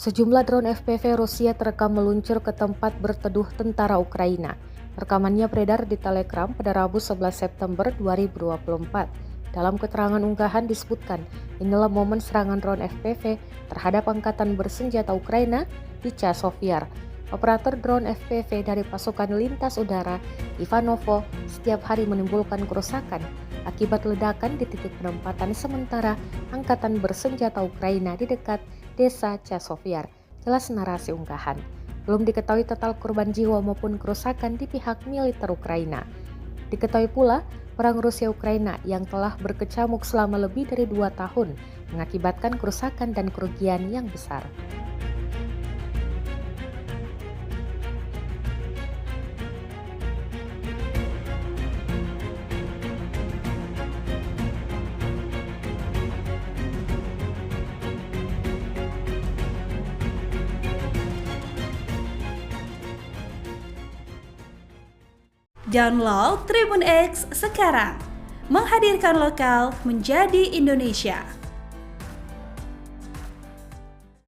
Sejumlah drone FPV Rusia terekam meluncur ke tempat berteduh tentara Ukraina. Rekamannya beredar di Telegram pada Rabu 11 September 2024. Dalam keterangan unggahan disebutkan, inilah momen serangan drone FPV terhadap angkatan bersenjata Ukraina di Chasiv-Yar. Operator drone FPV dari pasukan lintas udara Ivanovo setiap hari menimbulkan kerusakan akibat ledakan di titik penempatan sementara angkatan bersenjata Ukraina di dekat desa Chasiv-Yar, jelas narasi unggahan. Belum diketahui total korban jiwa maupun kerusakan di pihak militer Ukraina. Diketahui pula, perang Rusia-Ukraina yang telah berkecamuk selama lebih dari 2 tahun mengakibatkan kerusakan dan kerugian yang besar. Download Tribun X sekarang, menghadirkan lokal menjadi Indonesia.